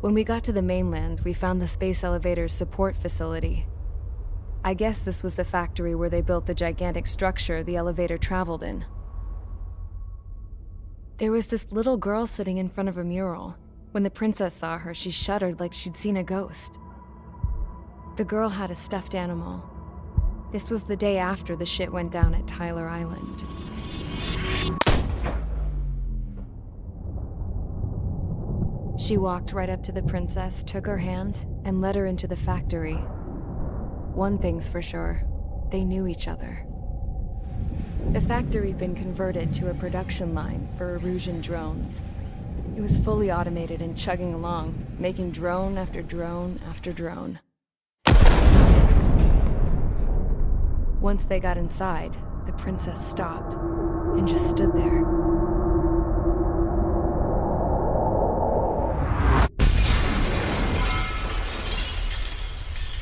When we got to the mainland, we found the space elevator's support facility. I guess this was the factory where they built the gigantic structure the elevator traveled in. There was this little girl sitting in front of a mural. When the princess saw her, she shuddered like she'd seen a ghost. The girl had a stuffed animal. This was the day after the shit went down at Tyler Island. She walked right up to the princess, took her hand, and led her into the factory. One thing's for sure, they knew each other. The factory had been converted to a production line for Erusian drones. It was fully automated and chugging along, making drone after drone after drone. Once they got inside, the princess stopped and just stood there.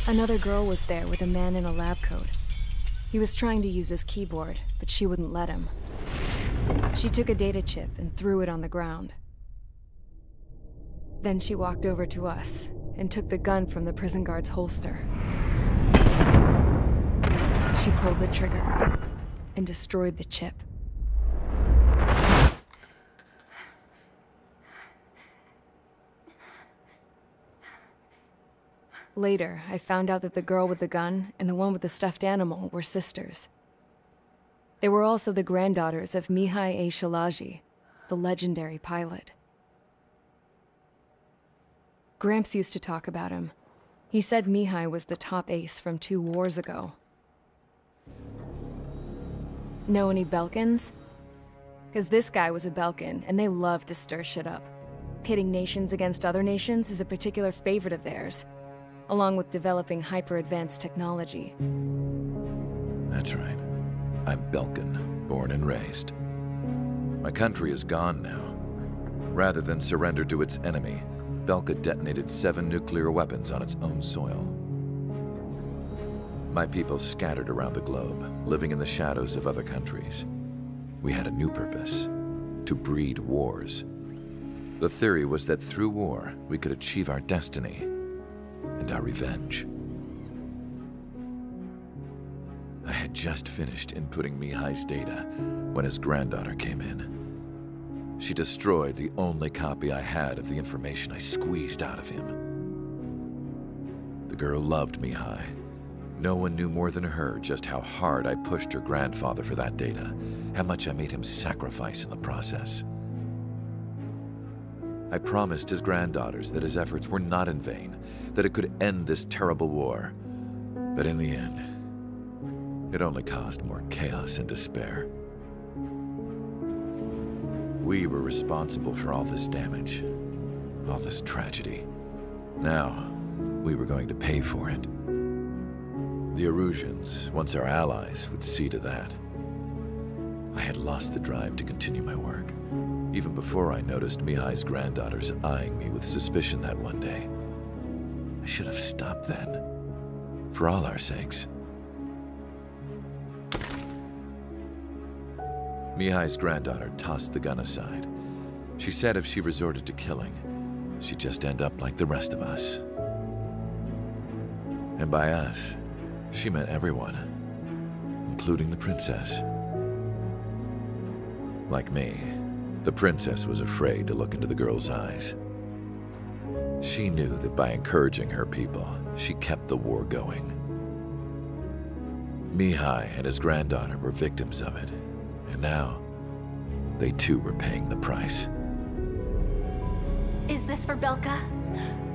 Another girl was there with a man in a lab coat. He was trying to use his keyboard, but she wouldn't let him. She took a data chip and threw it on the ground. Then she walked over to us and took the gun from the prison guard's holster. She pulled the trigger and destroyed the chip. Later, I found out that the girl with the gun and the one with the stuffed animal were sisters. They were also the granddaughters of Mihai A. Shalaji, the legendary pilot. Gramps used to talk about him. He said Mihai was the top ace from 2 wars ago. Know any Belkans? Because this guy was a Belkan, and they love to stir shit up. Pitting nations against other nations is a particular favorite of theirs, along with developing hyper-advanced technology. That's right. I'm Belkan, born and raised. My country is gone now. Rather than surrender to its enemy, Belka detonated 7 nuclear weapons on its own soil. My people scattered around the globe, living in the shadows of other countries. We had a new purpose: to breed wars. The theory was that through war, we could achieve our destiny and our revenge. I had just finished inputting Mihai's data when his granddaughter came in. She destroyed the only copy I had of the information I squeezed out of him. The girl loved Mihai. No one knew more than her just how hard I pushed her grandfather for that data, how much I made him sacrifice in the process. I promised his granddaughters that his efforts were not in vain, that it could end this terrible war. But in the end, it only caused more chaos and despair. We were responsible for all this damage, all this tragedy. Now, we were going to pay for it. The Erusians, once our allies, would see to that. I had lost the drive to continue my work, even before I noticed Mihai's granddaughters eyeing me with suspicion that one day. I should have stopped then, for all our sakes. Mihai's granddaughter tossed the gun aside. She said if she resorted to killing, she'd just end up like the rest of us. And by us, she meant everyone, including the princess. Like me, the princess was afraid to look into the girl's eyes. She knew that by encouraging her people, she kept the war going. Mihai and his granddaughter were victims of it, and now they too were paying the price. Is this for Belka?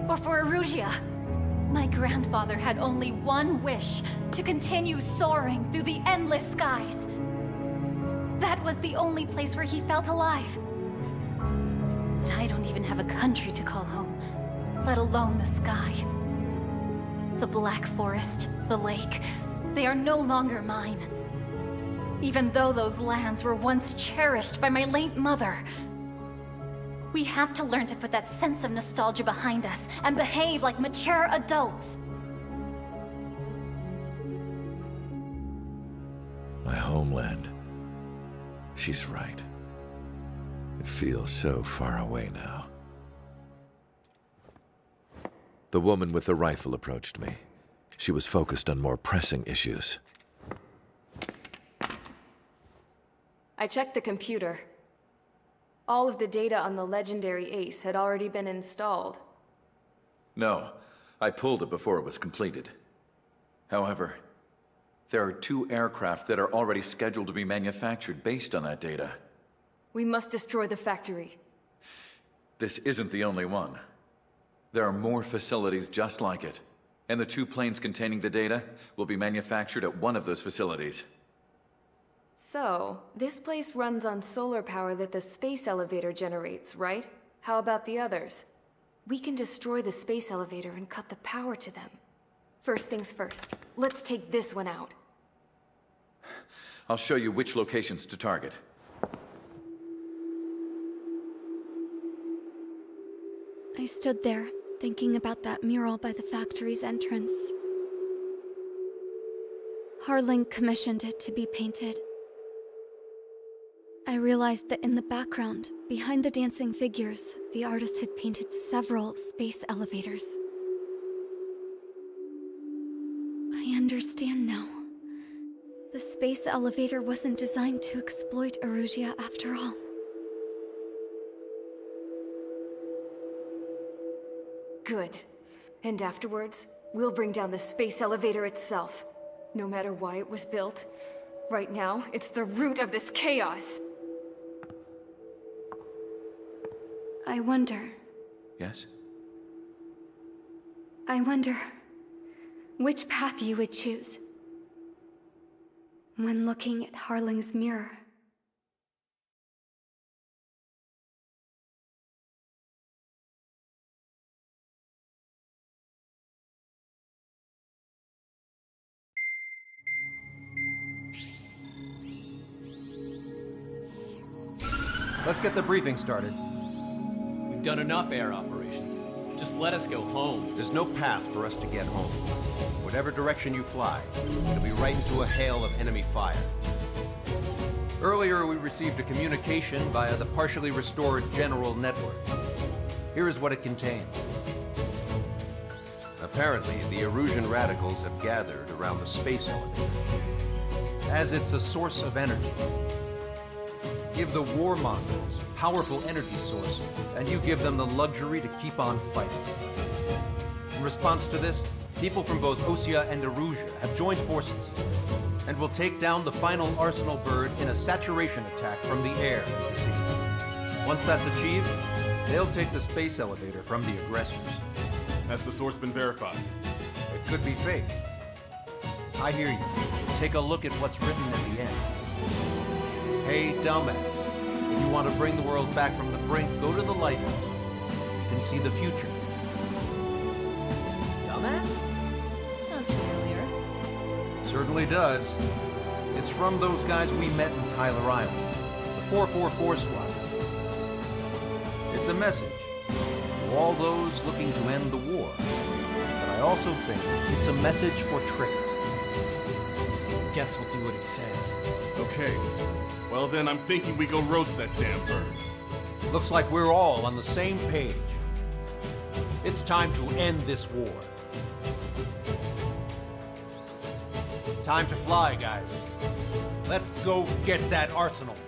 Or for Erusia? My grandfather had only one wish: to continue soaring through the endless skies. That was the only place where he felt alive. But I don't even have a country to call home, let alone the sky. The Black Forest, the lake, they are no longer mine. Even though those lands were once cherished by my late mother. We have to learn to put that sense of nostalgia behind us and behave like mature adults. My homeland. She's right. It feels so far away now. The woman with the rifle approached me. She was focused on more pressing issues. I checked the computer. All of the data on the legendary ace had already been installed. No, I pulled it before it was completed. However, there are 2 aircraft that are already scheduled to be manufactured based on that data. We must destroy the factory. This isn't the only one. There are more facilities just like it, and the 2 planes containing the data will be manufactured at one of those facilities. So, this place runs on solar power that the space elevator generates, right? How about the others? We can destroy the space elevator and cut the power to them. First things first, let's take this one out. I'll show you which locations to target. I stood there, thinking about that mural by the factory's entrance. Harling commissioned it to be painted. I realized that in the background, behind the dancing figures, the artist had painted several space elevators. I understand now. The space elevator wasn't designed to exploit Erusia after all. Good. And afterwards, we'll bring down the space elevator itself. No matter why it was built, right now, it's the root of this chaos. I wonder Yes? which path you would choose when looking at Harling's mirror. Let's get the briefing started. We've done enough air operations. Just let us go home. There's no path for us to get home. Whatever direction you fly, it'll be right into a hail of enemy fire. Earlier, we received a communication via the partially restored general network. Here is what it contained. Apparently, the Erusian radicals have gathered around the space elevator, as it's a source of energy. Give the warmongers a powerful energy source, and you give them the luxury to keep on fighting. In response to this, people from both Osea and Erusia have joined forces, and will take down the final Arsenal bird in a saturation attack from the air and the sea. Once that's achieved, they'll take the space elevator from the aggressors. Has the source been verified? It could be fake. I hear you. Take a look at what's written at the end. Hey, dumbass. If you want to bring the world back from the brink, go to the lighthouse. You can see the future. Dumbass? Sounds familiar. It certainly does. It's from those guys we met in Tyler Island, the 444 Squad. It's a message to all those looking to end the war. But I also think it's a message for Trigger. Guess we'll do what it says. Okay. Well then, I'm thinking we go roast that damn bird. Looks like we're all on the same page. It's time to end this war. Time to fly, guys. Let's go get that Arsenal bird.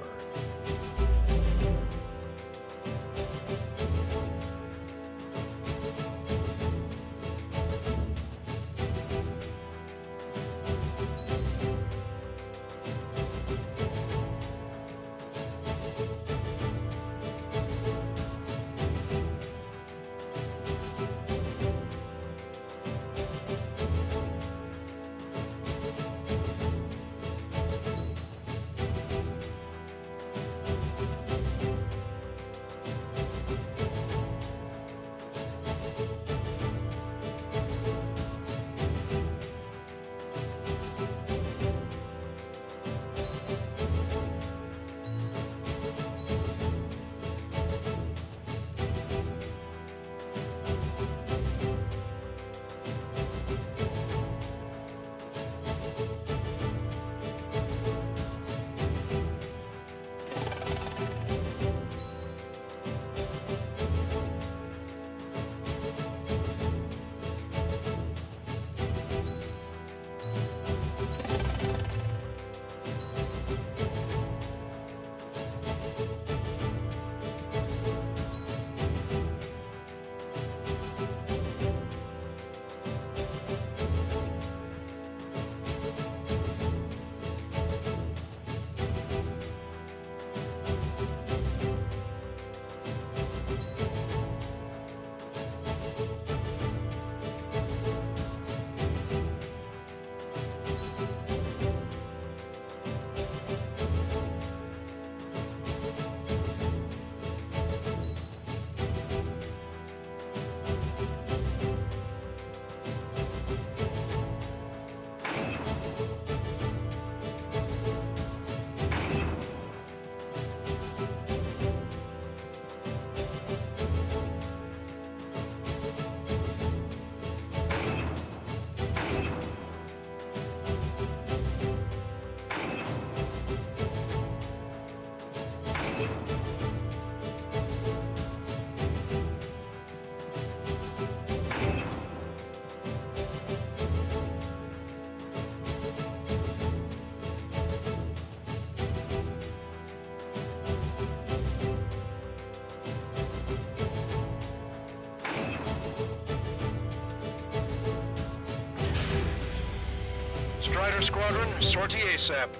Strider Squadron, sortie ASAP.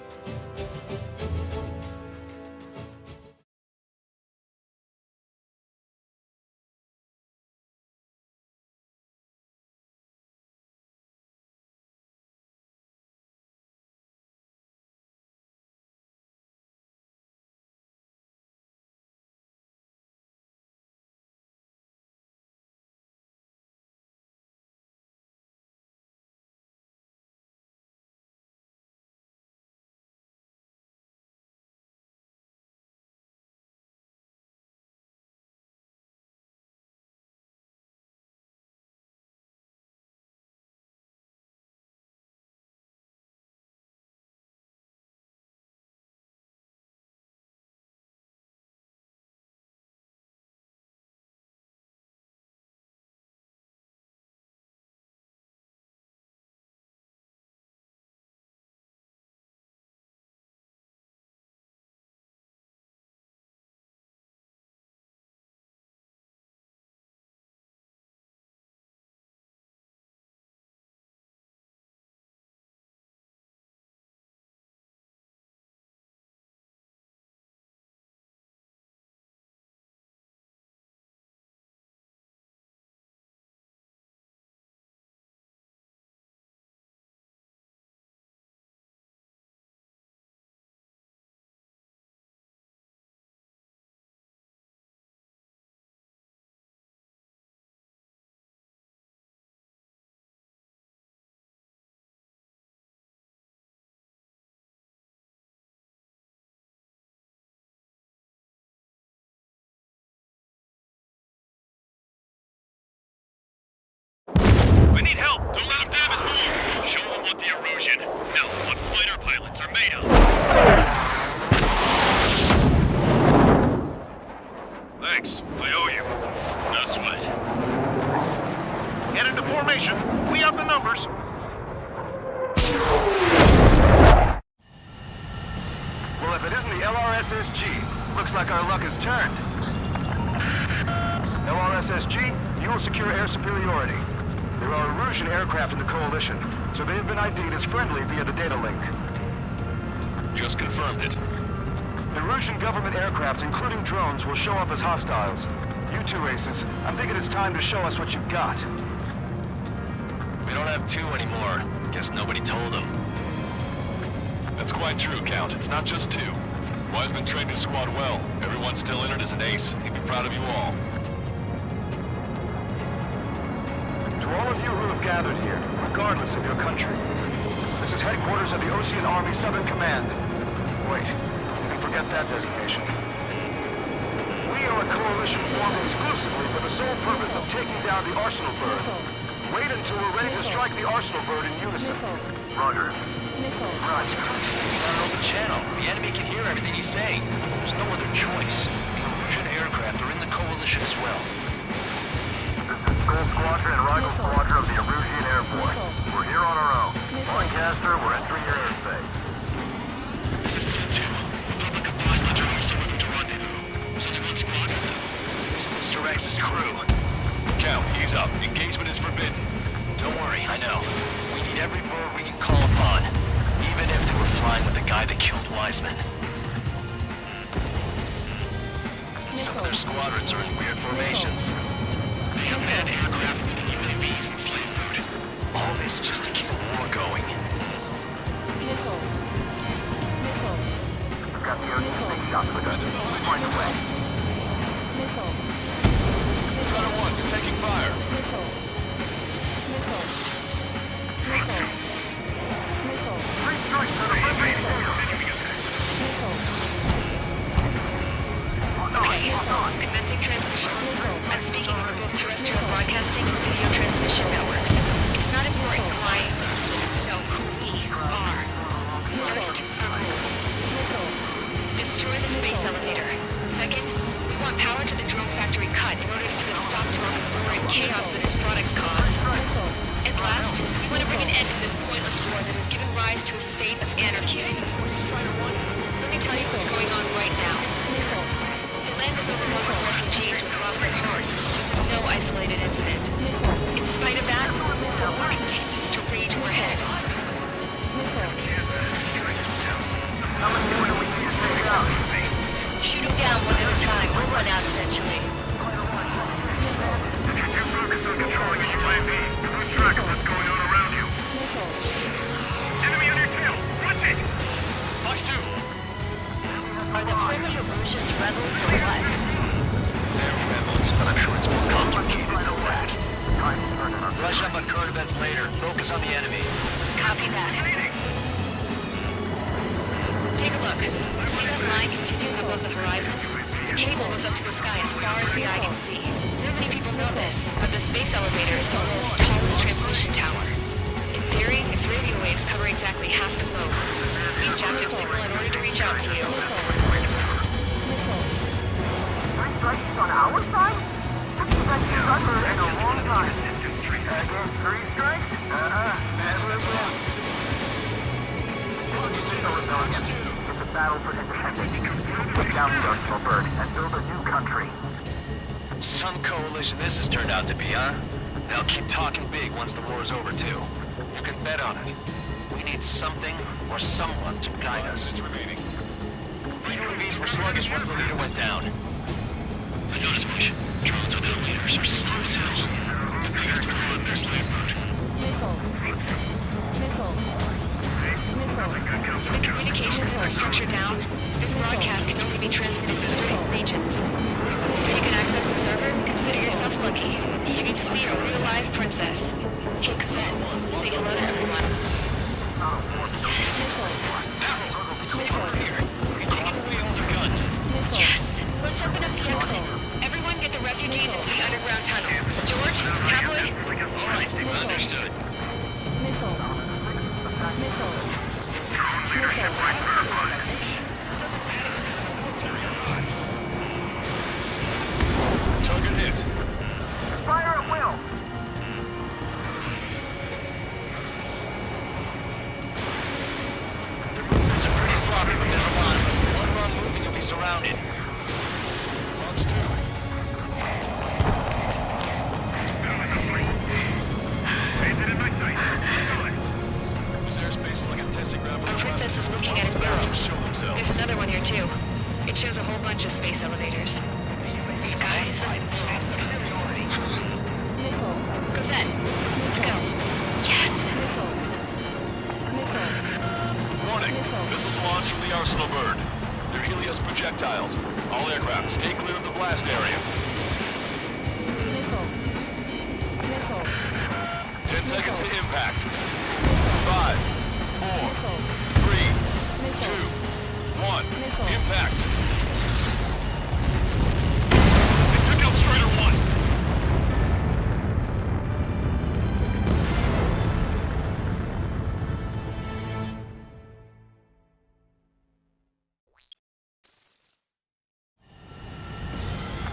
We need help! Don't let them damage more! Show them what the erosion, no, what fighter pilots are made of! Thanks, I owe you. No sweat. Get into formation. We have the numbers. Well, if it isn't the LRSSG, looks like our luck has turned. LRSSG, you will secure air superiority. There are Erusian aircraft in the Coalition, so they have been ID'd as friendly via the data link. Just confirmed it. Erusian government aircraft, including drones, will show up as hostiles. You two aces, I'm thinking it's time to show us what you've got. We don't have two anymore. Guess nobody told them. That's quite true, Count. It's not just two. Wiseman trained his squad well. Everyone's still in it as an ace. He'd be proud of you all. To all of you who have gathered here, regardless of your country, this is headquarters of the Ocean Army Southern Command. Wait, you can forget that designation. We are a coalition formed exclusively for the sole purpose of taking down the Arsenal Bird. Wait until we're ready to strike the Arsenal Bird in unison. Roger. Rod, don't speak on an open channel. The enemy can hear everything he's saying. There's no other choice. The Erusian aircraft are in the coalition as well. This is Skull Squadron and Rifle Squadron of the Erusian Air Force. We're here on our own. Lancaster, we're entering your airspace. This is C2. Republic of Bosnia are also moving to rendezvous. So they want squadron? This is Mr. X's crew. Count, ease up. Engagement is forbidden. Don't worry, I know. We need every bird we can call upon. Even if they were flying with the guy that killed Wiseman. Some of their squadrons are in weird formations. They have manned aircraft with UAVs and slave food. All this just to keep the war going. I've got the OC shot to the gun. Find a way. Strider 1, you're taking fire. Three strikes to the left. Okay, commencing transmission. I'm speaking over both terrestrial broadcasting and video transmission networks. It's not important who I know who we are. First, our rules. Destroy the space elevator. Second, we want power to the drone factory cut in order to put a stop to all the roar and chaos that its products cause. And last, we want to bring an end to this pointless war that has given rise to a state of anarchy. Let me tell you what's going on right now. The land is overrun with refugees who cooperate hard. This is no isolated incident. In spite of that, the war continues to rage overhead. Erusia's rebels or what? They're rebels, but I'm sure it's more complicated than that. Brush up on current events later. Focus on the enemy. Copy that. Take a look. See that line continuing above the horizon? The cable goes up to the sky as far as the eye can see. Not many people know this, but the space elevator is the world's tallest transmission tower. In theory, its radio waves cover exactly half the globe. We need active signal in order to reach out to you. Three strikes on our side? This is like under in a long time. Again, three strikes? Never again. It's a battle for independence. Take down the Arsenal Bird and build a new country. Some coalition this has turned out to be, huh? They'll keep talking big once the war's over, too. You can bet on it. We need something or someone to guide us. The UAVs were sluggish once the leader went down. I thought as much. Drones without leaders are slow as hell. The biggest flaw in their slave mode. With the communications infrastructure down, this broadcast can only be transmitted to certain regions. If you can access the server, consider yourself lucky. You get to see a real-life princess. Hey, Cadet, say hello to everyone. Yes! Let's open up the exit. Everyone get the refugees into the underground tunnel. George, Tabloid? All right, understood. Target hit. Fire at will! It's a pretty sloppy, but there's a lot of them. One wrong move and you'll be surrounded. Fox 2. Use airspace like a testing ground for Our the princess is looking at his to bureau. show themselves. There's another one here, too. It shows a whole bunch of space elevators. Skies. Cosette, let's go. Yes! Warning. Missiles launched from the Arsenal Bird. They're Helios projectiles. All aircraft, stay clear of the blast area. 10 seconds to impact. 5, 4, 3, 2, 1. Impact. They took out Strider 1.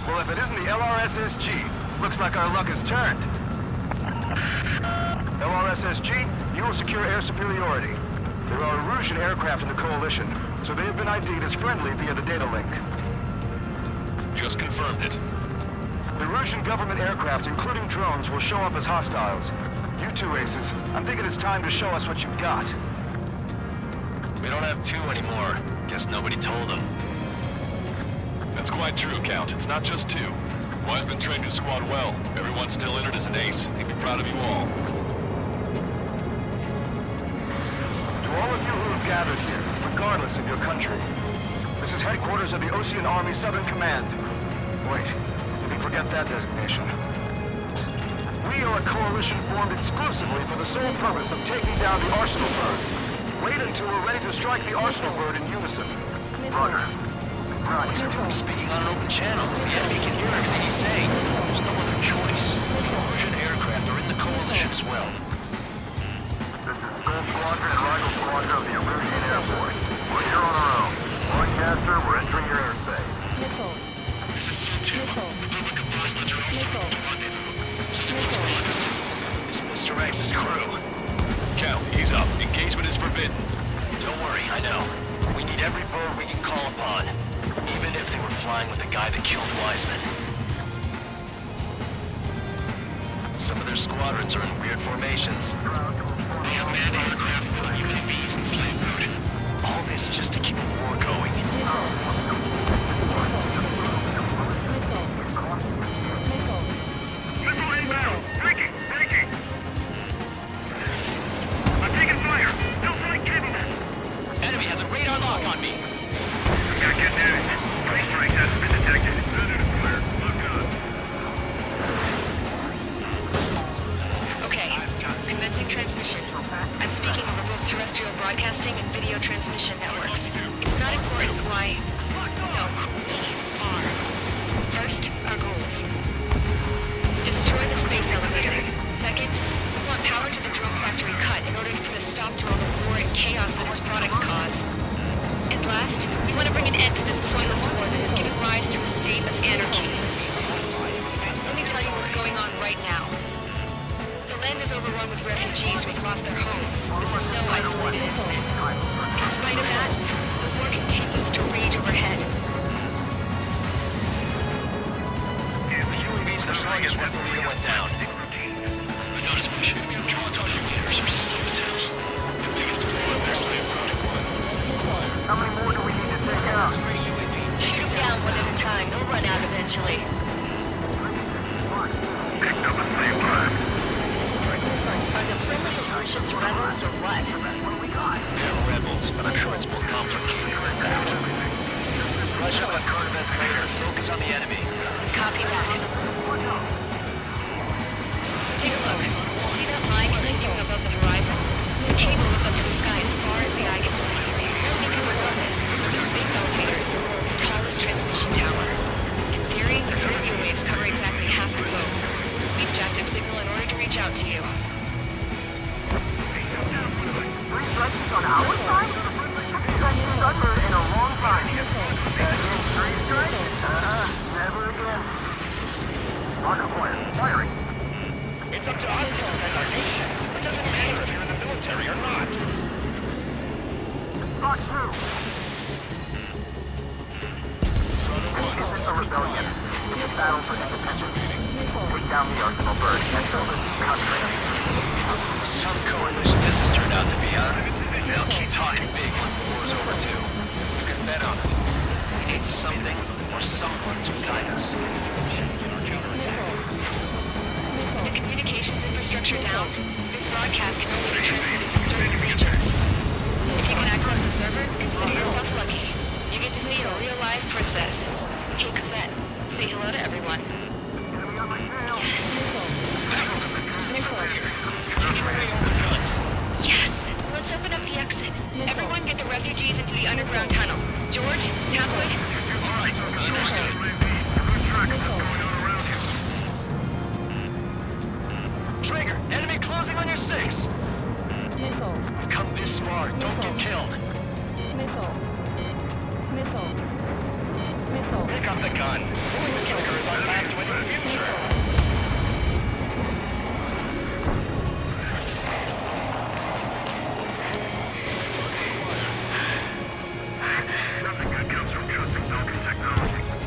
Well, if it isn't the LRSSG, looks like our luck has turned. LRSSG, you will secure air superiority. There are Erusian aircraft in the Coalition, so they have been ID'd as friendly via the data link. Just confirmed it. The Erusian government aircraft, including drones, will show up as hostiles. You two aces, I'm thinking it's time to show us what you've got. We don't have two anymore. Guess nobody told them. That's quite true, Count. It's not just two. Wiseman trained his squad well. Everyone's still entered as an ace. He'd be proud of you all. To all of you who have gathered here, regardless of your country, this is headquarters of the Ocean Army Southern Command. Wait, you can forget that designation. We are a coalition formed exclusively for the sole purpose of taking down the Arsenal Bird. Wait until we're ready to strike the Arsenal Bird in unison. Roger. Listen to him speaking on an open channel. The enemy can hear everything he's saying. There's no other choice. The Erusian aircraft are in the coalition as well. This is Gold Squadron and Rival Squadron of the Erusian Air Force. We're here on our own. Broadcaster, we're entering your airspace. This is Sun 2. Republic of Bosnia are also responded. Southern Squadron. It's Mr. X's crew. Count, ease up. Engagement is forbidden. Don't worry, I know. We need every bird we can call upon. Even if they were flying with the guy that killed Wiseman. Some of their squadrons are in weird formations. They have manned aircraft with UAVs and slave mode. All this just to keep the war going. Missile inbound! Breaking! Breaking! I'm taking fire! Still flight cableman! Enemy has a radar lock on me. We got Good news. Plane strike hasn't been detected. Look good. Okay, commencing transmission. I'm speaking over both terrestrial broadcasting and video transmission networks. It's not important why... No, we are. First, our goals. Destroy the space elevator. Second, we want power to the drone factory cut in order to put a stop to all the war and chaos that its products cause. And last, we want to bring an end to this pointless war that has given rise to a state of anarchy. Let me tell you what's going on right now. The land is overrun with refugees who have lost their homes. This is no isolated incident. In spite of that, the war continues to rage overhead. UAVs were slung as when the leader went down. I thought his mission would be to draw torpedoes were slow as hell. The biggest deployment there's electronic one. How many more do we need to take out? Shoot them down one at a time. They'll run out eventually. Picked up a same time. Are the friendly Russians rebels or what? They're rebels, but I'm sure it's more complicated than that. Rush up on Corvettes later. Focus on the enemy. Copy that. Take a look. See that line continuing above the horizon? The cable goes up to the sky as far as the eye can see. Think of it like this. The space elevator is the world's tallest transmission tower. In theory, its radio waves cover exactly half the globe. We've jacked up signal in order to reach out to you. 3 strikes on our side? That's thunder in a long time. 3 strikes? Never again. Marker point. Firing. It's up to us to defend our nation. It doesn't matter if you're in the military or not. Talk through. This is a rebellion. It's a battle for independence. Take down the Arsenal bird and build a new country. Some coalition this has turned out to be, huh? They'll keep talking big once the war's over, too. You can bet on it. We need something or someone to guide us. The communications infrastructure down. This broadcast can only be transmitted to certain regions. If you can access the server, consider yourself lucky. You get to see a real live princess. Hey, Cosette, say hello to everyone. Yes. Over here. You're taking away all the guns. Yes. Let's open up the exit. Everyone get the refugees into the underground tunnel. George, Tabloid. All right, understood. Trigger, enemy closing on your 6. We've come this far. Don't get killed. Pick up the gun. Trigger is our last win in the future.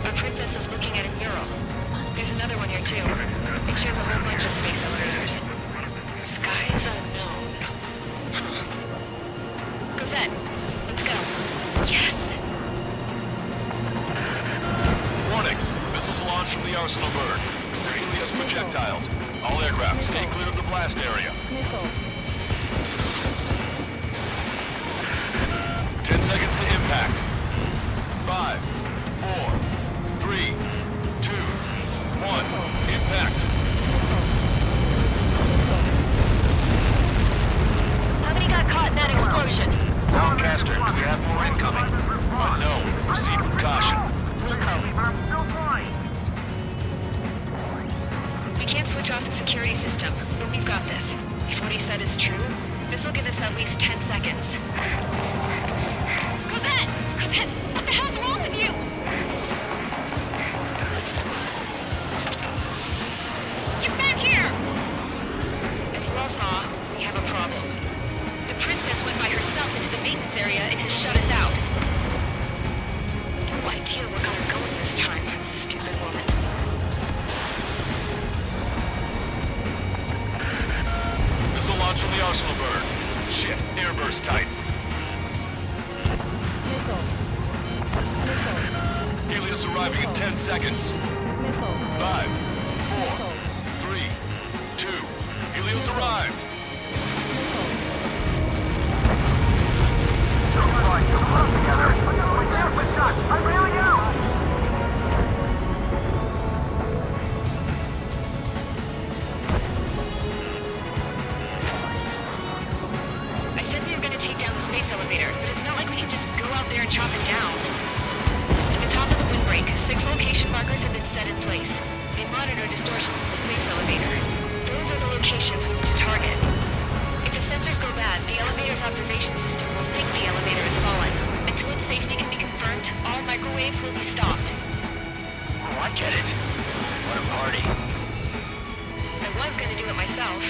Our princess is looking at a mural. There's another one here too. It shows a whole bunch of space elevators. Skies unknown. Cosette, let's go. Yes! Warning. Missiles launched from the Arsenal bird. Helios projectiles. All aircraft, stay clear of the blast area. 10 seconds to impact. 5, 4, 3, 2, 1. Impact. How many got caught in that explosion? Doncaster, do we have more incoming? Unknown. Proceed with caution. Wilco. We can't switch off the security system, but we've got this. If what he said is true, this will give us at least 10 seconds. Cosette! Cosette! What the hell's wrong with you? Get back here! As you all saw, we have a problem. The princess went by herself into the maintenance area and has shut us out. No idea where got her going this time, stupid woman. Missile launch from the Arsenal bird. Shit, airburst tight. Helios arriving in 10 seconds. 5, 4, 3, 2. Helios arrived. Together. there and chop it down. At the top of the windbreak, 6 location markers have been set in place. They monitor distortions in the space elevator. Those are the locations we need to target. If the sensors go bad, the elevator's observation system will think the elevator has fallen. Until its safety can be confirmed, all microwaves will be stopped. Oh, I get it. What a party. I was gonna do it myself.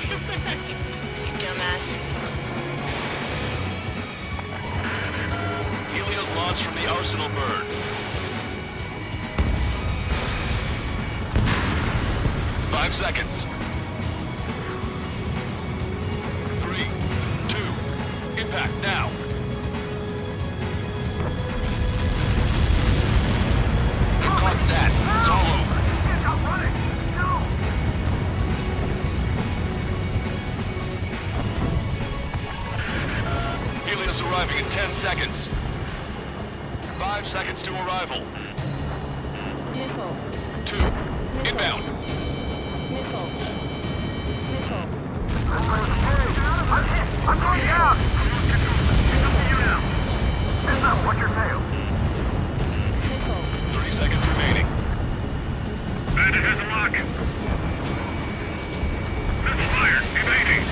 You dumbass. Helios launched from the Arsenal bird. Five seconds. 3, 2, impact now. Fuck that. It's all over. Helios arriving in 10 seconds. 5 seconds to arrival. 2, inbound. I'm going down! It's up to you now. Heads up, watch your tail. 30 seconds remaining. Bandit has a lock. Missile fired, evading.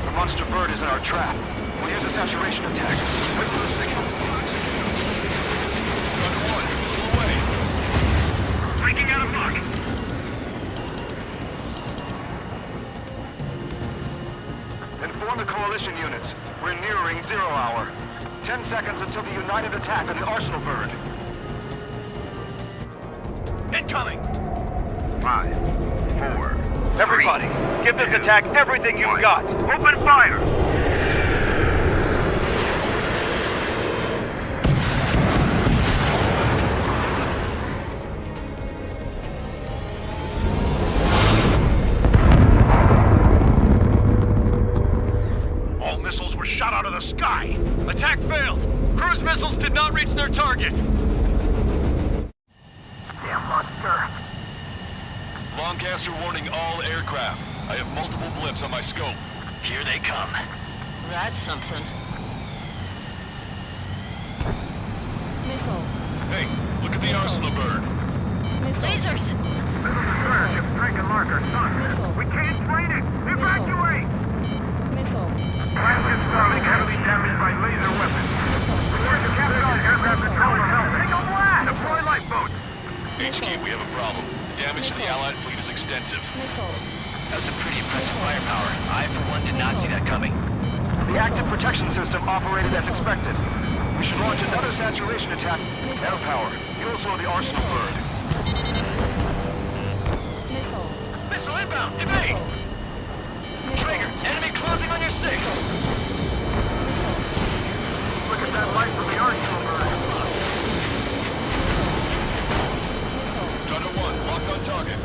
The monster bird is in our trap. We'll use a saturation attack. Wait for the signal. Striker 1, missile away. Breaking out of luck. Inform the coalition units. We're nearing 0 hour. 10 seconds until the united attack on the Arsenal bird. Incoming! 5, 4. Everybody, give this attack everything you've got. Open fire! All missiles were shot out of the sky. Attack failed. Cruise missiles did not reach their target. Damn monster. Lancaster warning all aircraft. I have multiple blips on my scope. Here they come. That's something. Hey, look at the Arsenal bird. Lasers! This is the destroyer ship Drake and Larker, son. We can't train it! Evacuate! Flagship Starlink heavily damaged by laser weapons. Report to Captain Aircraft Controller help. Single blast! Deploy lifeboats! HQ, we have a problem. The damage to the Allied fleet is extensive. That's some pretty impressive firepower. I, for one, did not see that coming. The active protection system operated as expected. We should launch another saturation attack. Air power. You'll slow the Arsenal bird. Missile inbound! Evade! Traeger, enemy closing on your 6! Look at that light from the Arsenal bird. Striker 1, locked on target.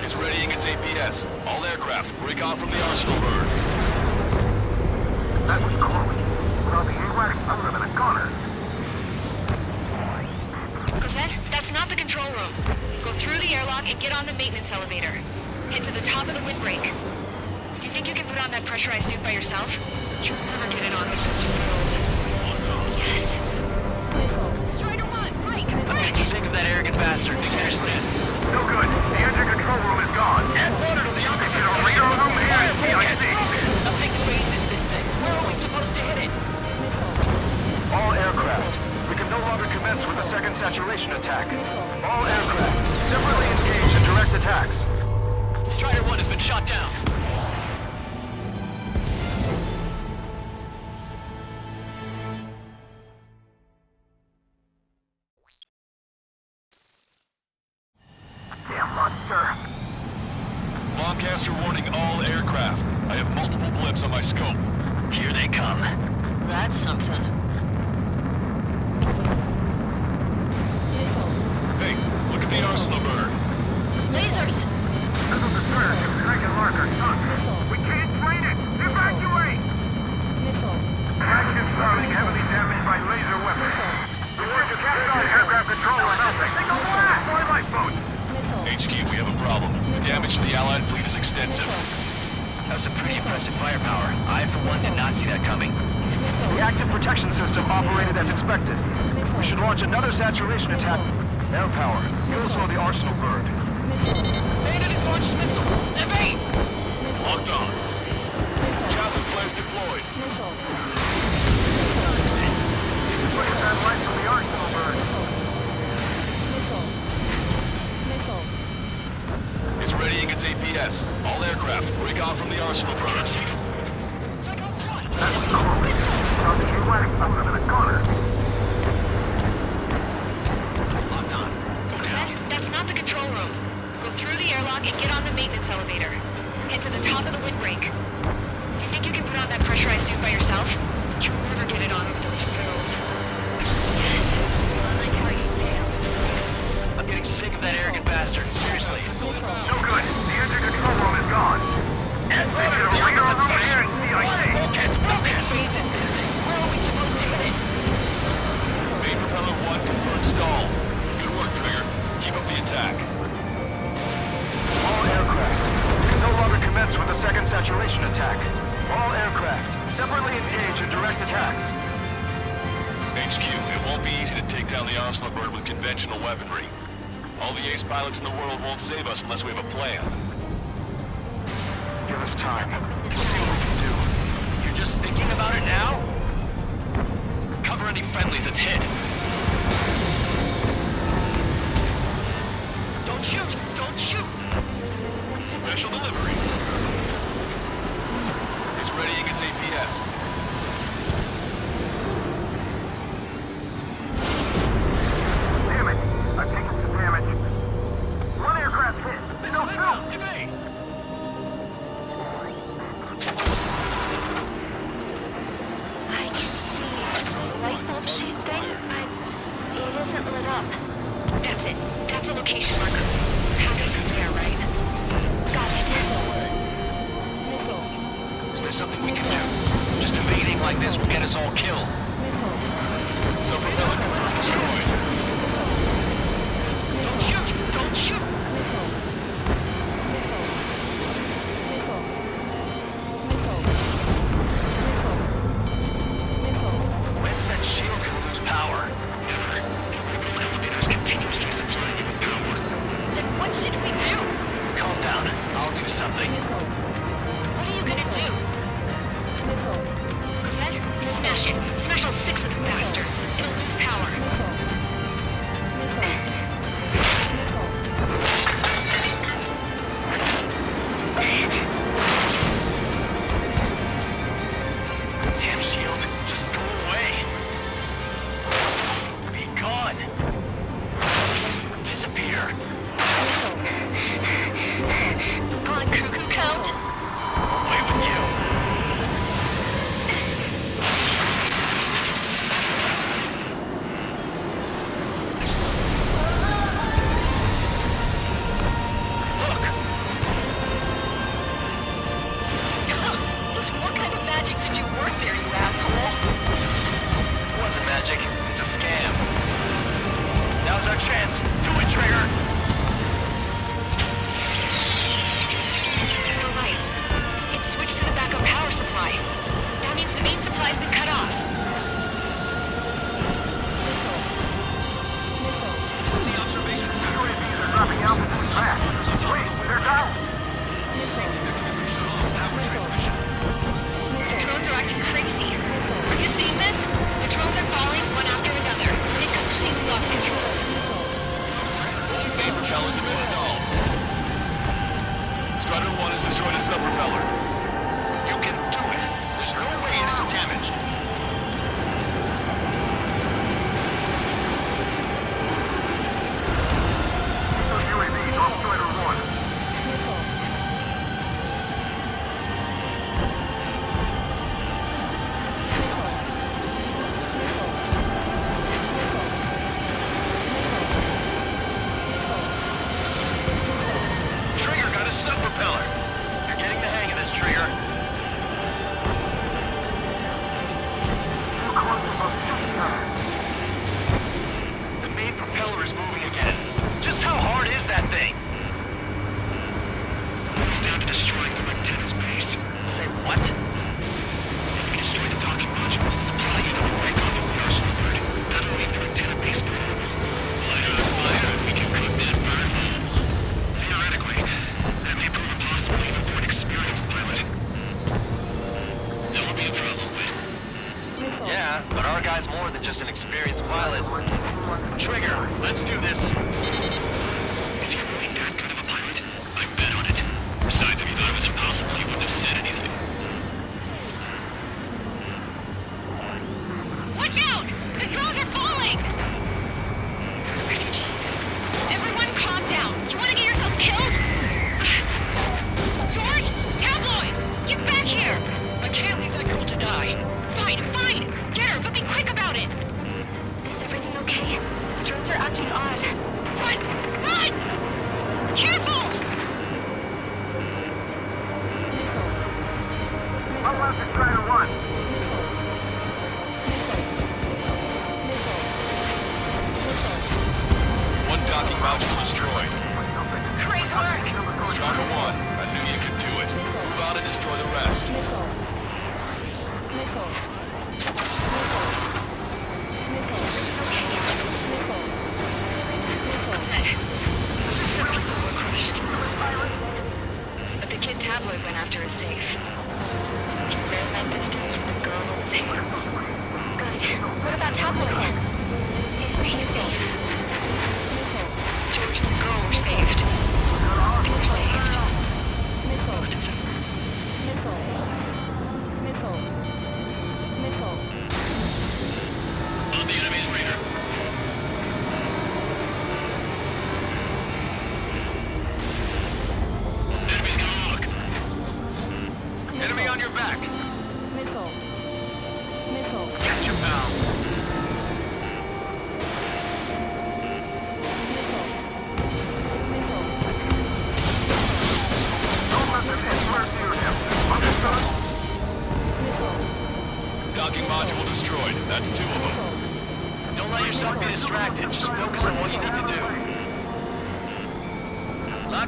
It's readying its APS. All aircraft, break off from the Arsenal bird. That was Chloe. Without the AWACS, I would have been a goner. Cosette, that's not the control room. Go through the airlock and get on the maintenance elevator. Get to the top of the windbreak. Do you think you can put on that pressurized suit by yourself? You'll never get it on with Mr. Field. Yes. Strider 1, break! I'm getting sick of that arrogant bastard. Seriously. No good. The engine control room is gone. Add water to the upper radar room here at CIC. A big race is this thing. Where are we supposed to hit it? All aircraft. We can no longer commence with a second saturation attack. All aircraft. Separately engaged in direct attacks. Strider 1 has been shot down. Damn monster. Lancaster warning all aircraft. I have multiple blips on my scope. Here they come. That's something. Hey, look at the Arsenal bird. Lasers! This is the destroyer ship Drake and Larker, son. We can't train it! Evacuate! Flagship Starlink heavily damaged by laser weapons. Report to Captain Aircraft Controller help. Single blast! Deploy life damage to the Allied fleet is extensive. That's some pretty impressive firepower. I, for one, did not see that coming. The active protection system operated as expected. We should launch another saturation attack. Air power. Fuel slow the Arsenal bird. Bandit has launched a missile! Evade! Locked on. Chaffin flames deployed. Look at that light from the Arsenal bird. It's readying its APS. All aircraft, break off from the Arsenal bird. That's cool. Something wet. I'm in the corner. Locked on. That's not the control room. Go through the airlock and get on the maintenance elevator. Head to the top of the windbreak. Do you think you can put on that pressurized suit by yourself? You'll never get it on with those frills. Yes. I tell you, Dale. I'm getting sick of that arrogant bastard. Seriously. No good. The engine control room is gone. They should have radar room here in CIC. Jesus, this thing. Where are we supposed to hit it? Main propeller 1 confirmed stall. Good work, Trigger. Keep up the attack. All aircraft. We can no longer commence with a second saturation attack. All aircraft, separately engage in direct attacks. HQ, it won't be easy to take down the Arsenal bird with conventional weaponry. All the ace pilots in the world won't save us unless we have a plan. Give us time. We'll see what we can do. You're just thinking about it now? Cover any friendlies, it's hit. Don't shoot! Don't shoot! Special delivery. It's readying its APS. Damn it! I've taken some damage. One aircraft hit. No, no! Evade! I can see a light bulb shaped thing, but it isn't lit up. That's it. That's a location marker. Halfway through there, right? Got it. Is there something we can do? Just invading like this will get us all killed. Sub-propeller confirmed destroyed. Don't shoot! Don't shoot! When's that shield gonna lose power? Never. Elevators continuously supplying you with power. Then what should we do? Calm down. I'll do something. What are you gonna do? Fred, smash it.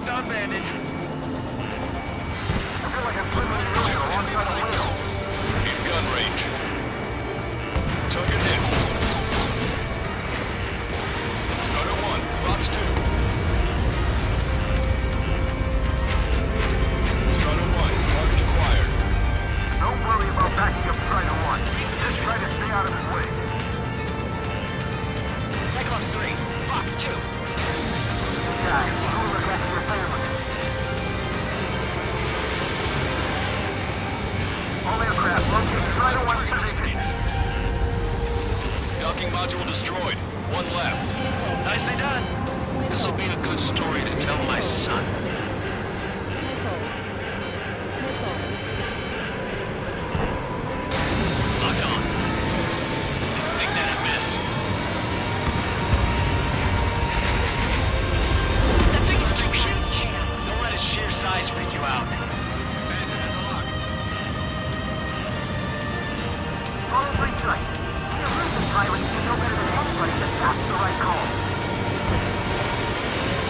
Locked on, Bandit. I feel like I'm swimming in the ocean alongside a whale. In gun range. Target hit. Strider 1, Fox 2. Strider 1, target acquired. Don't worry about backing up Strider 1. Just try to stay out of his way. Cyclops 3, Fox 2. Guys, you will look after your family. All aircraft, locate Strider 1's position. Docking module destroyed. One left. Nicely done. This'll be a good story to tell my son. Locked on. Take that and miss. That thing is too huge. Don't let its sheer size freak you out. Bandit has a lock. Follow green light. The illusion pilots can know better than anybody that that's the right call.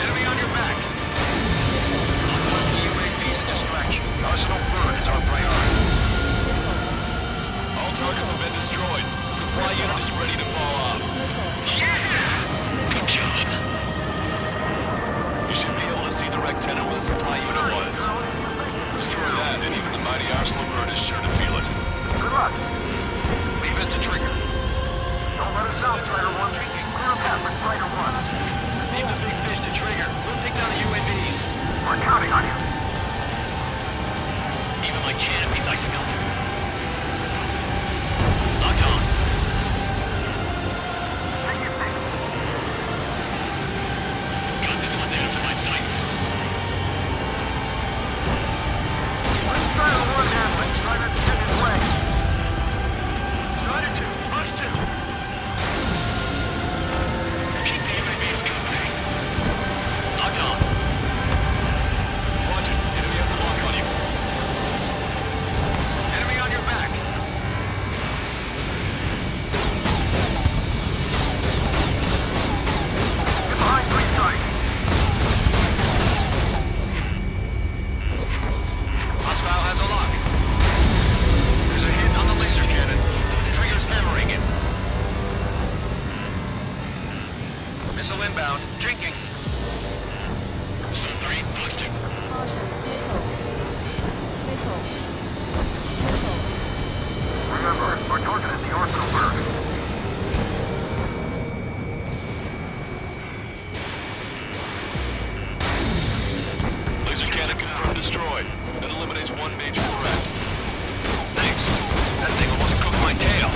Enemy on your back. UAV's distraction. Arsenal burn is our priority. All targets have been destroyed. The supply unit is ready to fall off. Yeah! Good job. You should be able to see the wrecked tenet where the supply unit was. Destroy that, and even the mighty Arsenal bird is sure to feel it. Good luck. Leave it to trigger. Don't let us out, Strider 1. Clear a path for Strider 1. Leave the big fish to trigger. We'll take down the UAVs. We're counting on you. Even my canopy's icing up. Locked on. Take your pick. Got this one down to my sights. Let Strider 1 handle it. Strider 2 in his way. Strider 2, Fox 2. Keep the UAVs company. Locked on. Watch it. Enemy has a lock on you. Enemy on your back. Get behind green light. Hostile has a lock. There's a hit on the laser cannon. Trigger's hammering it. Missile inbound. Drinking. Zone 3, Fox 2. Remember, our target is the Arsenal bird. Laser cannon confirmed destroyed. That eliminates one major threat. Thanks. That thing almost cooked my tail.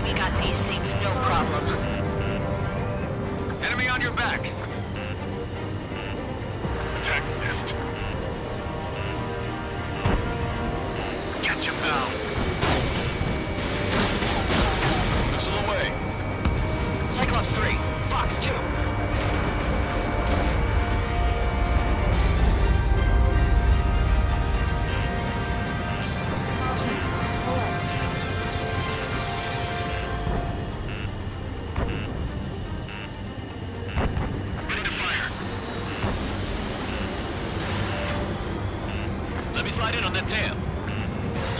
We got these things, no problem. Enemy on your back. Attack missed. Catch him now. Missile away. Cyclops 3, Fox 2. Ready to fire. Let me slide in on that tail.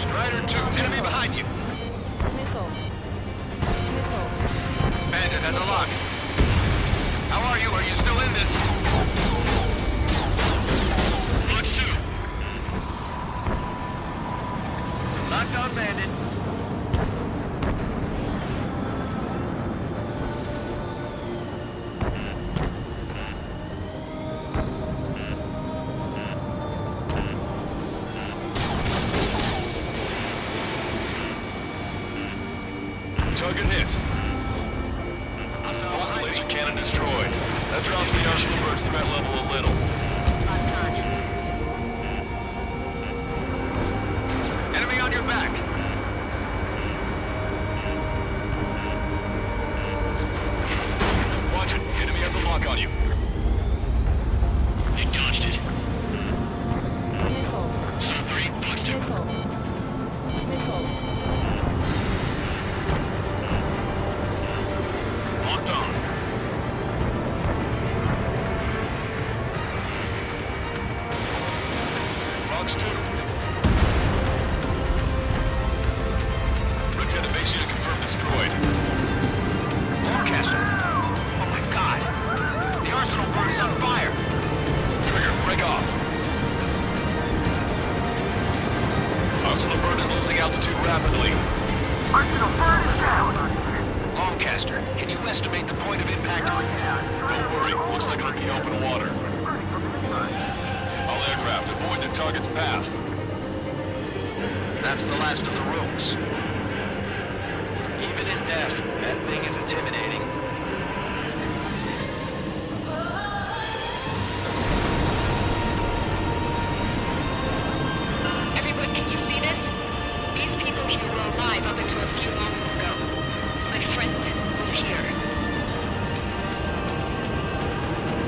Strider 2, enemy behind you. Bandit has a lock. How are you? Are you still in this? Fox 2. Locked on, Bandit. Target hit. Lost laser cannon destroyed. That drops the Arsenal bird's threat level a little. Enemy on your back. Watch it. Enemy has a lock on you. He dodged it. Zone 3, Fox 2. Lieutenant makes you to confirm destroyed. Lancaster! Oh my god! The arsenal bird is on fire! Trigger, break off. Arsenal bird is losing altitude rapidly. Arsenal bird is down! Lancaster, can you estimate the point of impact? Don't worry, looks like it'll be open water. All aircraft, avoid the target's path. That's the last of the rooms. Even in death, that thing is intimidating. Everyone, can you see this? These people here were alive up until a few moments ago. My friend was here.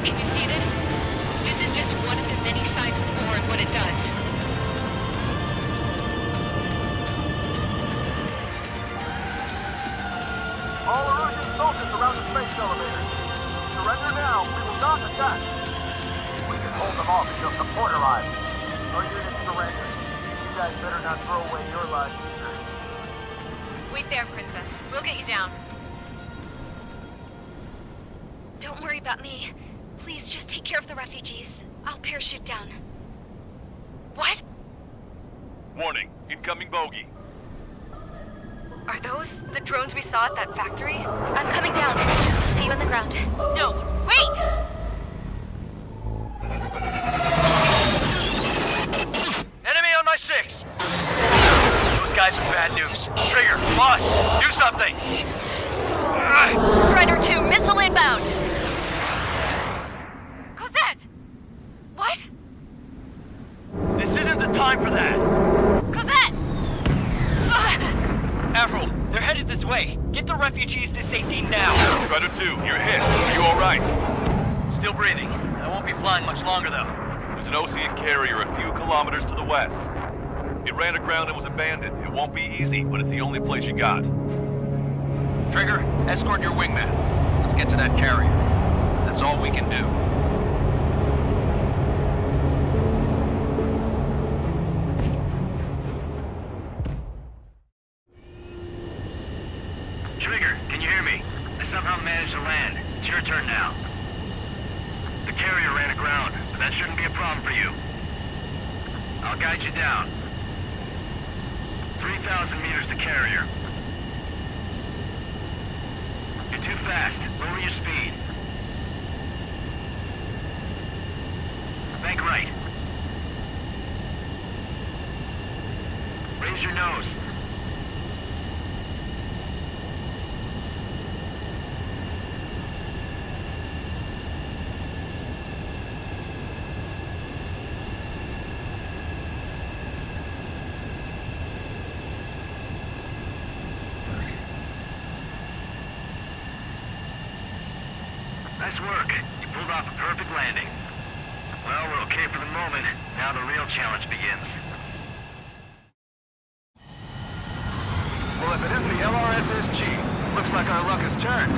Can you see this? This is just one of the many signs of war and what it does. All Erusian soldiers around the space elevator. Surrender now, we will not attack. We can hold them off until support arrives. Our units surrender. You guys better not throw away your lives either. Wait there, Princess. We'll get you down. Don't worry about me. Please just take care of the refugees. I'll parachute down. What? Warning, incoming bogey. Are those the drones we saw at that factory? I'm coming down. I'll see you on the ground. No, wait! Enemy on my 6! Those guys are bad news. Trigger, boss, do something! Strider 2, missile inbound! Cosette! What? This isn't the time for that! Cosette! Avril, they're headed this way. Get the refugees to safety now. Strider 2, you're hit. Are you alright? Still breathing. I won't be flying much longer, though. There's an Ocean carrier a few kilometers to the west. It ran aground and was abandoned. It won't be easy, but it's the only place you got. Trigger, escort your wingman. Let's get to that carrier. That's all we can do. Trigger, can you hear me? I somehow managed to land. It's your turn now. The carrier ran aground, but that shouldn't be a problem for you. I'll guide you down. 3,000 meters to carrier. You're too fast. Lower your speed. Bank right. Raise your nose. Nice work. You pulled off a perfect landing. Well, we're okay for the moment. Now the real challenge begins. Well, if it isn't the LRSSG, looks like our luck has turned.